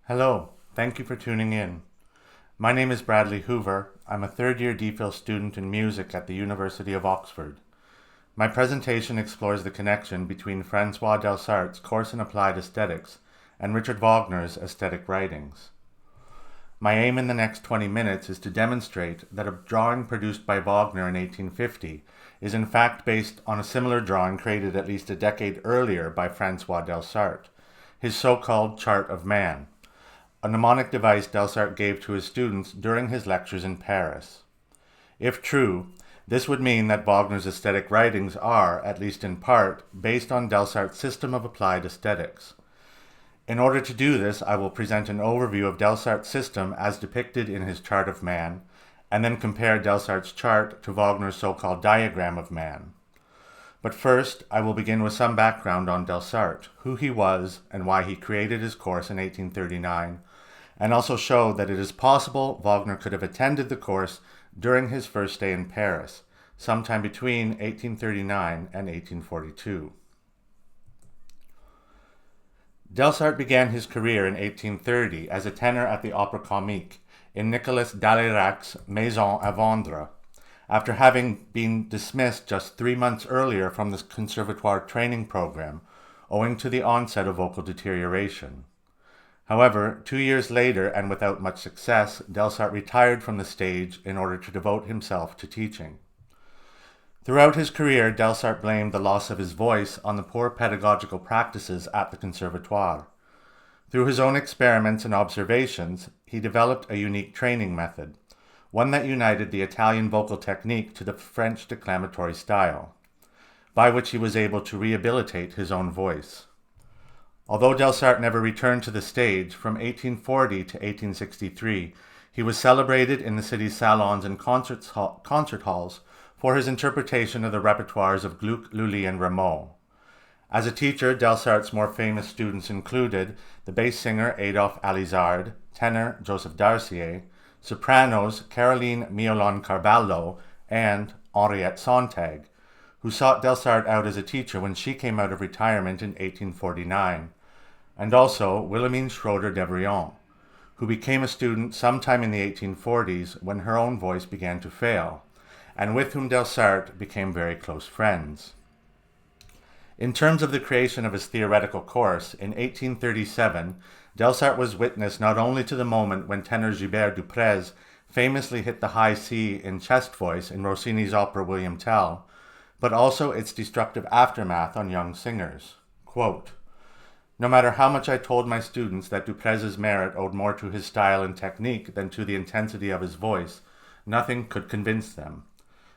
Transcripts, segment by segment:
Hello, thank you for tuning in. My name is Bradley Hoover. I'm a third-year DPhil student in music at the University of Oxford. My presentation explores the connection between François Delsarte's course in applied aesthetics and Richard Wagner's aesthetic writings. My aim in the next 20 minutes is to demonstrate that a drawing produced by Wagner in 1850 is in fact based on a similar drawing created at least a decade earlier by François Delsarte, his so-called Chart of Man, a mnemonic device Delsarte gave to his students during his lectures in Paris. If true, this would mean that Wagner's aesthetic writings are, at least in part, based on Delsarte's system of applied aesthetics. In order to do this, I will present an overview of Delsarte's system as depicted in his Chart of Man, and then compare Delsarte's chart to Wagner's so-called Diagram of Man. But first, I will begin with some background on Delsarte, who he was, and why he created his course in 1839, and also show that it is possible Wagner could have attended the course during his first stay in Paris, sometime between 1839 and 1842. Delsarte began his career in 1830 as a tenor at the Opera Comique in Nicolas Dalerac's Maison à Vendre, after having been dismissed just 3 months earlier from the Conservatoire training program, owing to the onset of vocal deterioration. However, 2 years later, and without much success, Delsarte retired from the stage in order to devote himself to teaching. Throughout his career, Delsarte blamed the loss of his voice on the poor pedagogical practices at the Conservatoire. Through his own experiments and observations, he developed a unique training method, one that united the Italian vocal technique to the French declamatory style, by which he was able to rehabilitate his own voice. Although Delsarte never returned to the stage, from 1840 to 1863, he was celebrated in the city's salons and concert halls for his interpretation of the repertoires of Gluck, Lully, and Rameau. As a teacher, Delsarte's more famous students included the bass singer Adolphe Alizard, tenor Joseph Darcier, sopranos Caroline Miolon Carvalho, and Henriette Sontag, who sought Delsarte out as a teacher when she came out of retirement in 1849, and also Wilhelmine Schroeder-Devrient, who became a student sometime in the 1840s when her own voice began to fail, and with whom Delsarte became very close friends. In terms of the creation of his theoretical course, in 1837, Delsarte was witness not only to the moment when tenor Gilbert Duprez famously hit the high C in chest voice in Rossini's opera William Tell, but also its destructive aftermath on young singers. Quote, "No matter how much I told my students that Duprez's merit owed more to his style and technique than to the intensity of his voice, nothing could convince them.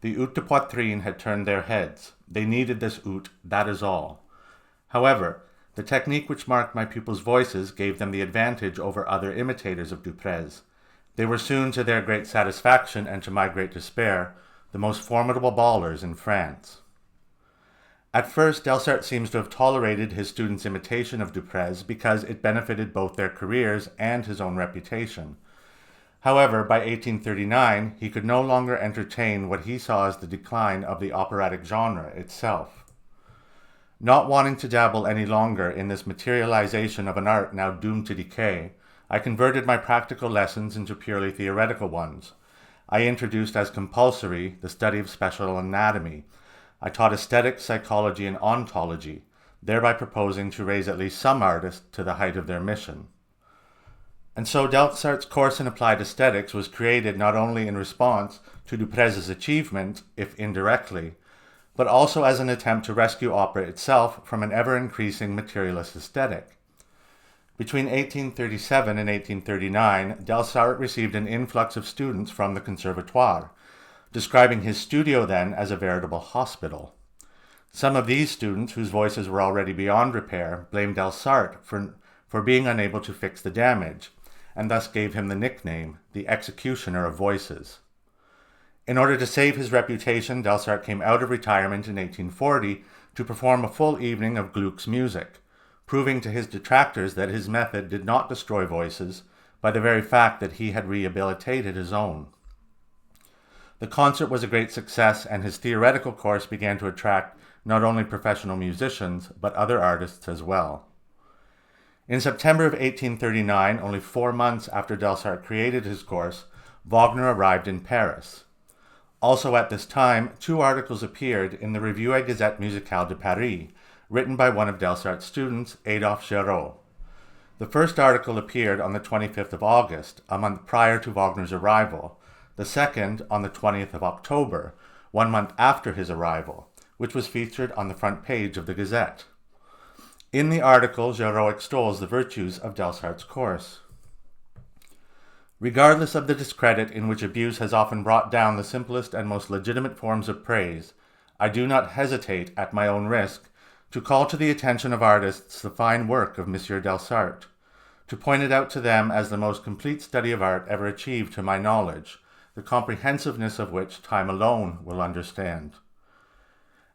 The out de poitrine had turned their heads. They needed this out, that is all. However, the technique which marked my pupils' voices gave them the advantage over other imitators of Duprez. They were soon, to their great satisfaction and to my great despair, the most formidable bawlers in France." At first, Delsarte seems to have tolerated his students' imitation of Duprez because it benefited both their careers and his own reputation. However, by 1839, he could no longer entertain what he saw as the decline of the operatic genre itself. Not wanting to dabble any longer in this materialization of an art now doomed to decay, I converted my practical lessons into purely theoretical ones. I introduced as compulsory the study of special anatomy. I taught aesthetics, psychology, and ontology, thereby proposing to raise at least some artists to the height of their mission. And so Delsarte's course in applied aesthetics was created not only in response to Duprez's achievement, if indirectly, but also as an attempt to rescue opera itself from an ever-increasing materialist aesthetic. Between 1837 and 1839, Delsarte received an influx of students from the Conservatoire, describing his studio then as a veritable hospital. Some of these students, whose voices were already beyond repair, blamed Delsarte for being unable to fix the damage, and thus gave him the nickname, the executioner of voices. In order to save his reputation, Delsarte came out of retirement in 1840 to perform a full evening of Gluck's music, proving to his detractors that his method did not destroy voices by the very fact that he had rehabilitated his own. The concert was a great success, and his theoretical course began to attract not only professional musicians, but other artists as well. In September of 1839, only 4 months after Delsarte created his course, Wagner arrived in Paris. Also at this time, 2 articles appeared in the Revue et Gazette Musicale de Paris, written by one of Delsarte's students, Adolphe Géraud. The first article appeared on the 25th of August, a month prior to Wagner's arrival, the second on the 20th of October, 1 month after his arrival, which was featured on the front page of the Gazette. In the article, Géraud extols the virtues of Delsarte's course. Regardless of the discredit in which abuse has often brought down the simplest and most legitimate forms of praise, I do not hesitate, at my own risk, to call to the attention of artists the fine work of M. Delsarte, to point it out to them as the most complete study of art ever achieved to my knowledge, the comprehensiveness of which time alone will understand.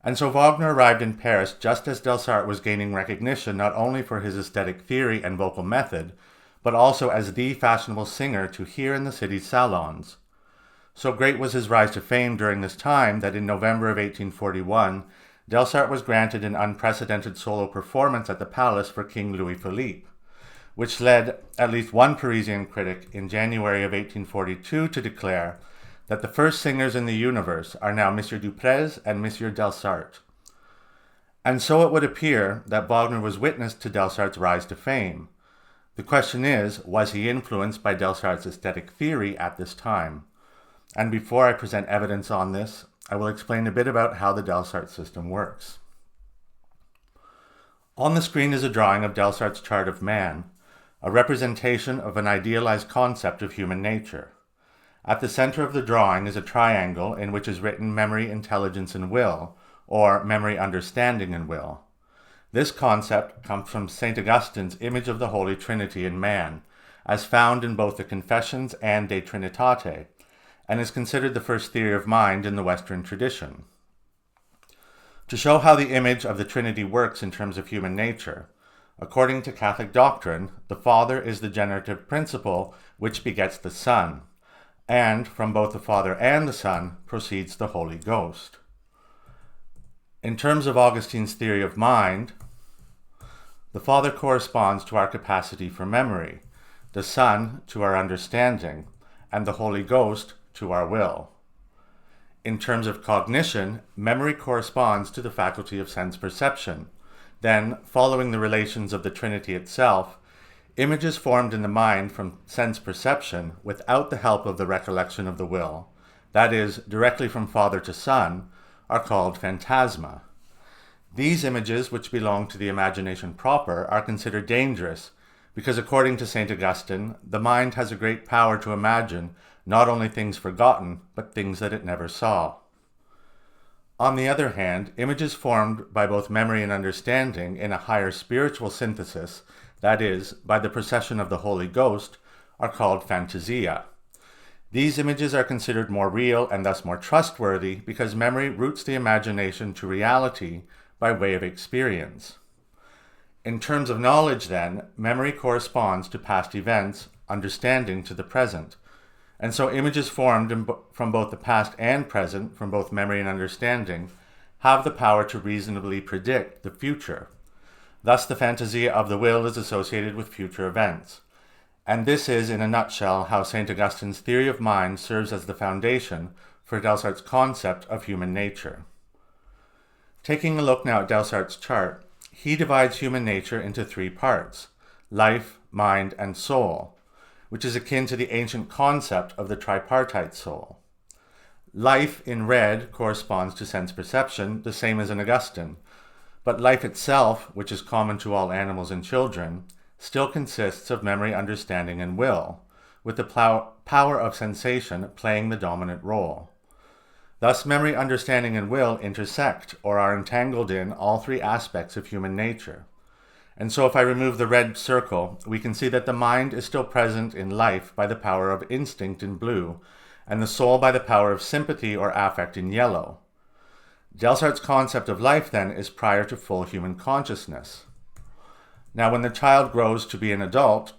And so Wagner arrived in Paris just as Delsarte was gaining recognition not only for his aesthetic theory and vocal method, but also as the fashionable singer to hear in the city's salons. So great was his rise to fame during this time that in November of 1841, Delsarte was granted an unprecedented solo performance at the palace for King Louis-Philippe, which led at least one Parisian critic in January of 1842 to declare that the first singers in the universe are now M. Duprez and M. Delsarte. And so it would appear that Wagner was witness to Delsarte's rise to fame. The question is, was he influenced by Delsarte's aesthetic theory at this time? And before I present evidence on this, I will explain a bit about how the Delsarte system works. On the screen is a drawing of Delsarte's chart of man, a representation of an idealized concept of human nature. At the center of the drawing is a triangle in which is written memory, intelligence, and will, or memory, understanding, and will. This concept comes from St. Augustine's image of the Holy Trinity in man, as found in both the Confessions and De Trinitate, and is considered the first theory of mind in the Western tradition. To show how the image of the Trinity works in terms of human nature, according to Catholic doctrine, the Father is the generative principle which begets the Son, and from both the Father and the Son proceeds the Holy Ghost. In terms of Augustine's theory of mind, the Father corresponds to our capacity for memory, the Son to our understanding, and the Holy Ghost to our will. In terms of cognition, memory corresponds to the faculty of sense perception. Then, following the relations of the Trinity itself, images formed in the mind from sense perception without the help of the recollection of the will, that is, directly from Father to Son, are called phantasma. These images, which belong to the imagination proper, are considered dangerous because, according to St. Augustine, the mind has a great power to imagine not only things forgotten, but things that it never saw. On the other hand, images formed by both memory and understanding in a higher spiritual synthesis, that is, by the procession of the Holy Ghost, are called phantasia. These images are considered more real and thus more trustworthy because memory roots the imagination to reality by way of experience. In terms of knowledge, then, memory corresponds to past events, understanding to the present. And so images formed from both the past and present, from both memory and understanding, have the power to reasonably predict the future. Thus, the fantasia of the will is associated with future events. And this is, in a nutshell, how St. Augustine's theory of mind serves as the foundation for Delsarte's concept of human nature. Taking a look now at Delsarte's chart, he divides human nature into 3 parts: life, mind, and soul, which is akin to the ancient concept of the tripartite soul. Life, in red, corresponds to sense perception, the same as in Augustine, but life itself, which is common to all animals and children, still consists of memory, understanding, and will, with the power of sensation playing the dominant role. Thus, memory, understanding, and will intersect, or are entangled in, all 3 aspects of human nature. And so if I remove the red circle, we can see that the mind is still present in life by the power of instinct in blue, and the soul by the power of sympathy or affect in yellow. Delsarte's concept of life, then, is prior to full human consciousness. Now, when the child grows to be an adult,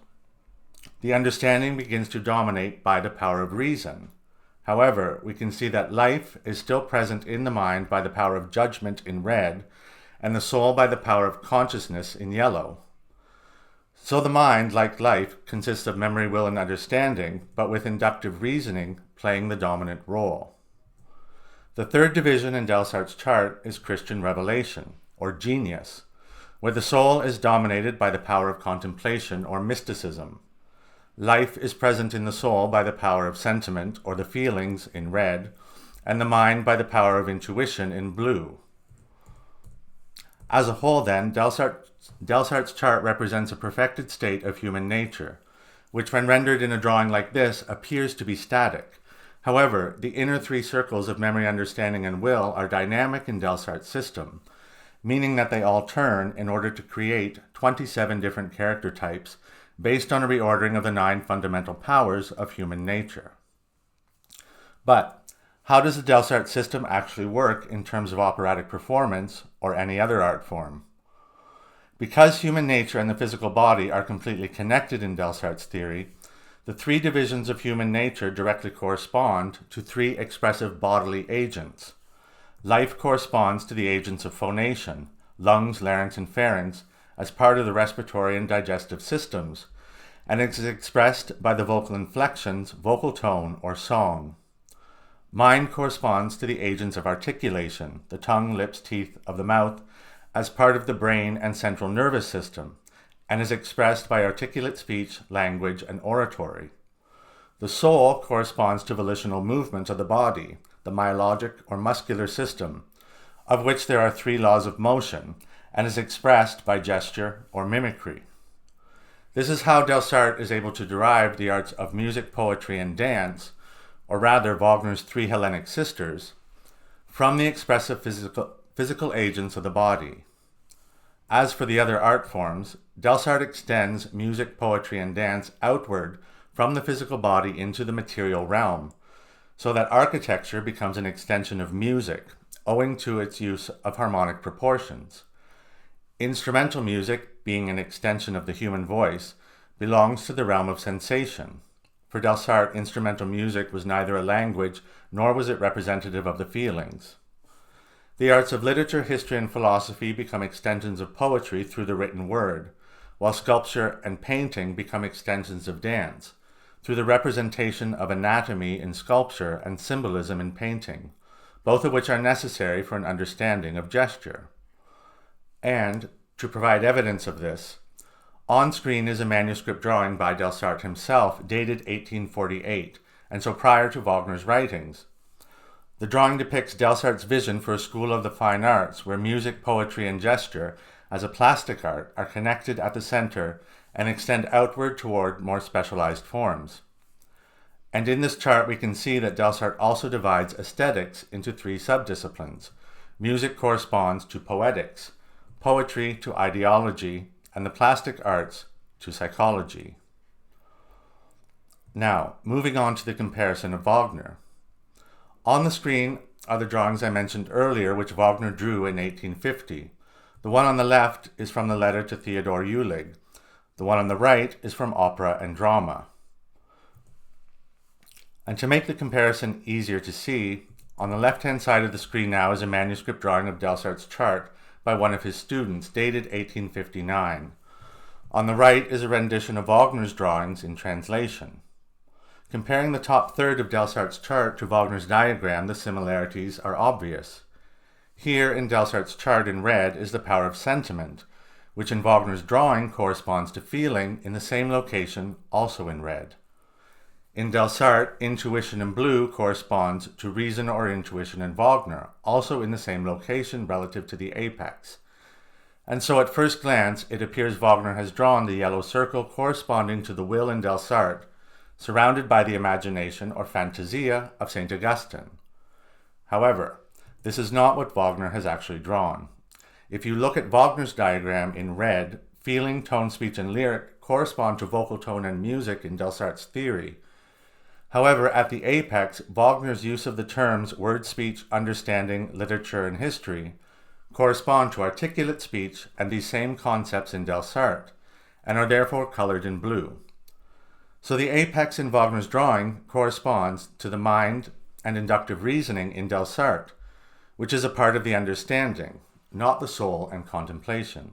the understanding begins to dominate by the power of reason. However, we can see that life is still present in the mind by the power of judgment in red, and the soul by the power of consciousness in yellow. So the mind, like life, consists of memory, will, and understanding, but with inductive reasoning playing the dominant role. The third division in Delsarte's chart is Christian revelation, or genius, where the soul is dominated by the power of contemplation or mysticism. Life is present in the soul by the power of sentiment or the feelings in red, and the mind by the power of intuition in blue. As a whole, then, Delsarte's chart represents a perfected state of human nature, which when rendered in a drawing like this appears to be static. However, the inner three circles of memory, understanding, and will are dynamic in Delsarte's system, meaning that they all turn in order to create 27 different character types based on a reordering of the 9 fundamental powers of human nature. But how does the Delsarte system actually work in terms of operatic performance or any other art form? Because human nature and the physical body are completely connected in Delsarte's theory, the 3 divisions of human nature directly correspond to 3 expressive bodily agents. Life corresponds to the agents of phonation, lungs, larynx, and pharynx, as part of the respiratory and digestive systems, and is expressed by the vocal inflections, vocal tone, or song. Mind corresponds to the agents of articulation, the tongue, lips, teeth of the mouth, as part of the brain and central nervous system, and is expressed by articulate speech, language, and oratory. The soul corresponds to volitional movements of the body, the myologic or muscular system, of which there are 3 laws of motion, and is expressed by gesture or mimicry. This is how Delsarte is able to derive the arts of music, poetry, and dance, or rather Wagner's 3 Hellenic sisters, from the expressive physical agents of the body. As for the other art forms, Delsarte extends music, poetry, and dance outward from the physical body into the material realm, so that architecture becomes an extension of music, owing to its use of harmonic proportions. Instrumental music, being an extension of the human voice, belongs to the realm of sensation. For Delsarte, instrumental music was neither a language nor was it representative of the feelings. The arts of literature, history, and philosophy become extensions of poetry through the written word, while sculpture and painting become extensions of dance, through the representation of anatomy in sculpture and symbolism in painting, both of which are necessary for an understanding of gesture. And, to provide evidence of this, on screen is a manuscript drawing by Delsarte himself, dated 1848, and so prior to Wagner's writings. The drawing depicts Delsarte's vision for a school of the fine arts where music, poetry, and gesture, as a plastic art, are connected at the center and extend outward toward more specialized forms. And in this chart we can see that Delsarte also divides aesthetics into 3 subdisciplines. Music corresponds to poetics, poetry to ideology, and the plastic arts to psychology. Now, moving on to the comparison of Wagner. On the screen are the drawings I mentioned earlier, which Wagner drew in 1850. The one on the left is from the letter to Theodor Uhlig. The one on the right is from Opera and Drama. And to make the comparison easier to see, on the left-hand side of the screen now is a manuscript drawing of Delsarte's chart by one of his students, dated 1859. On the right is a rendition of Wagner's drawings in translation. Comparing the top third of Delsarte's chart to Wagner's diagram, the similarities are obvious. Here in Delsarte's chart in red is the power of sentiment, which in Wagner's drawing corresponds to feeling in the same location, also in red. In Delsarte, intuition in blue corresponds to reason or intuition in Wagner, also in the same location relative to the apex. And so at first glance, it appears Wagner has drawn the yellow circle corresponding to the will in Delsarte, surrounded by the imagination or fantasia of St. Augustine. However, this is not what Wagner has actually drawn. If you look at Wagner's diagram in red, feeling, tone, speech, and lyric correspond to vocal tone and music in Delsarte's theory. However, at the apex, Wagner's use of the terms word, speech, understanding, literature, and history correspond to articulate speech and these same concepts in Delsarte, and are therefore colored in blue. So the apex in Wagner's drawing corresponds to the mind and inductive reasoning in Delsarte, which is a part of the understanding, not the soul and contemplation.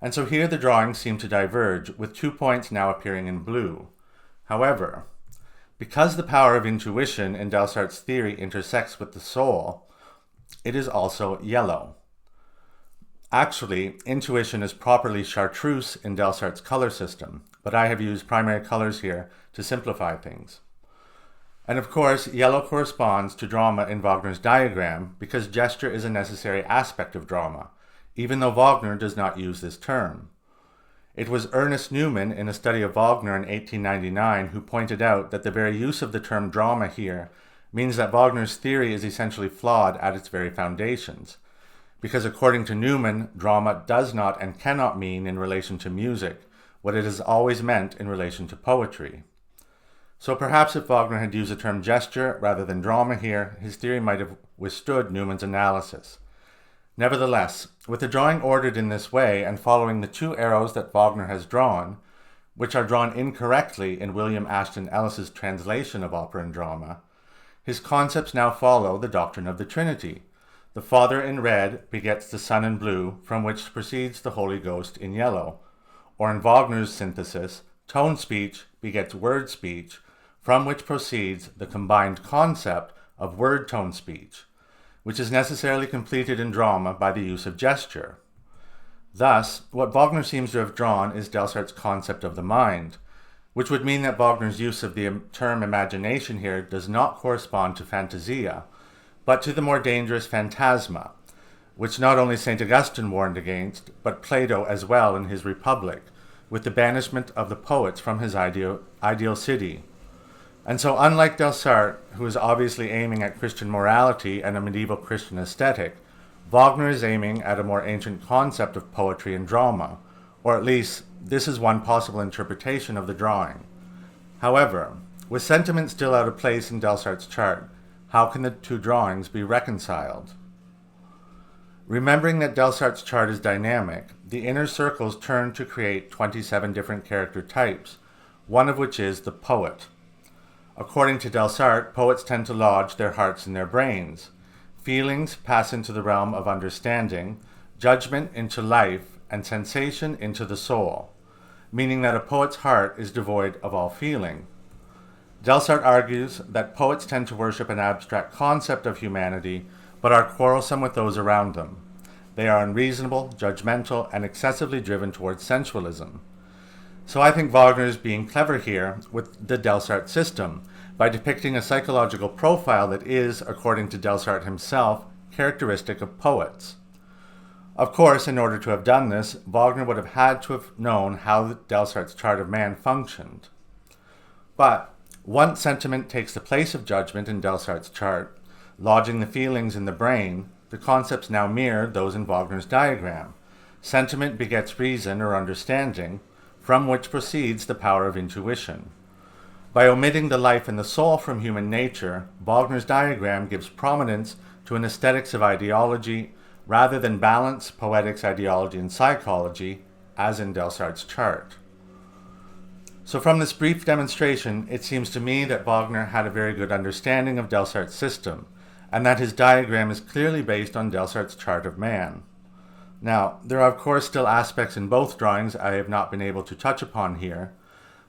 And so here the drawings seem to diverge, with 2 points now appearing in blue. However, because the power of intuition in Delsarte's theory intersects with the soul, it is also yellow. Actually, intuition is properly chartreuse in Delsarte's color system, but I have used primary colors here to simplify things. And of course, yellow corresponds to drama in Wagner's diagram because gesture is a necessary aspect of drama, even though Wagner does not use this term. It was Ernest Newman in a study of Wagner in 1899 who pointed out that the very use of the term drama here means that Wagner's theory is essentially flawed at its very foundations, because according to Newman, drama does not and cannot mean in relation to music what it has always meant in relation to poetry. So perhaps if Wagner had used the term gesture rather than drama here, his theory might have withstood Newman's analysis. Nevertheless, with the drawing ordered in this way and following the 2 arrows that Wagner has drawn, which are drawn incorrectly in William Ashton Ellis's translation of opera and drama, his concepts now follow the doctrine of the Trinity. The Father in red begets the Son in blue, from which proceeds the Holy Ghost in yellow. Or in Wagner's synthesis, tone speech begets word speech, from which proceeds the combined concept of word-tone speech, which is necessarily completed in drama by the use of gesture. Thus, what Wagner seems to have drawn is Delsarte's concept of the mind, which would mean that Wagner's use of the term imagination here does not correspond to fantasia, but to the more dangerous phantasma, which not only St. Augustine warned against, but Plato as well in his Republic, with the banishment of the poets from his ideal city. And so unlike Delsarte, who is obviously aiming at Christian morality and a medieval Christian aesthetic, Wagner is aiming at a more ancient concept of poetry and drama, or at least this is one possible interpretation of the drawing. However, with sentiment still out of place in Delsarte's chart, how can the 2 drawings be reconciled? Remembering that Delsarte's chart is dynamic, the inner circles turn to create 27 different character types, one of which is the poet. According to Delsarte, poets tend to lodge their hearts in their brains. Feelings pass into the realm of understanding, judgment into life, and sensation into the soul, meaning that a poet's heart is devoid of all feeling. Delsarte argues that poets tend to worship an abstract concept of humanity, but are quarrelsome with those around them. They are unreasonable, judgmental, and excessively driven towards sensualism. So I think Wagner is being clever here with the Delsarte system by depicting a psychological profile that is, according to Delsarte himself, characteristic of poets. Of course, in order to have done this, Wagner would have had to have known how Delsarte's chart of man functioned. But once sentiment takes the place of judgment in Delsarte's chart, lodging the feelings in the brain, the concepts now mirror those in Wagner's diagram. Sentiment begets reason or understanding, from which proceeds the power of intuition. By omitting the life and the soul from human nature, Wagner's diagram gives prominence to an aesthetics of ideology rather than balance, poetics, ideology, and psychology, as in Delsarte's chart. So from this brief demonstration, it seems to me that Wagner had a very good understanding of Delsarte's system, and that his diagram is clearly based on Delsarte's chart of man. Now, there are of course still aspects in both drawings I have not been able to touch upon here,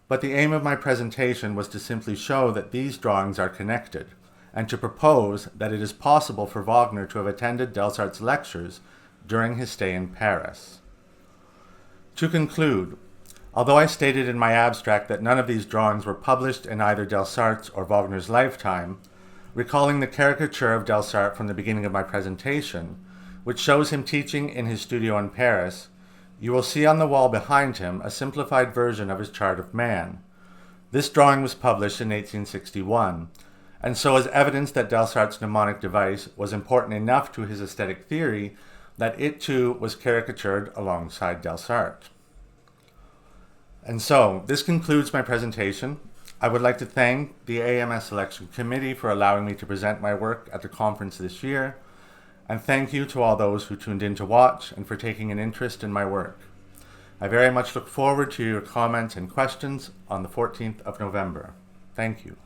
but the aim of my presentation was to simply show that these drawings are connected, and to propose that it is possible for Wagner to have attended Delsarte's lectures during his stay in Paris. To conclude, although I stated in my abstract that none of these drawings were published in either Delsarte's or Wagner's lifetime, recalling the caricature of Delsarte from the beginning of my presentation, which shows him teaching in his studio in Paris, you will see on the wall behind him a simplified version of his chart of man. This drawing was published in 1861, and so is evidence that Delsarte's mnemonic device was important enough to his aesthetic theory that it too was caricatured alongside Delsarte. And so, this concludes my presentation. I would like to thank the AMS Selection Committee for allowing me to present my work at the conference this year, and thank you to all those who tuned in to watch and for taking an interest in my work. I very much look forward to your comments and questions on the 14th of November. Thank you.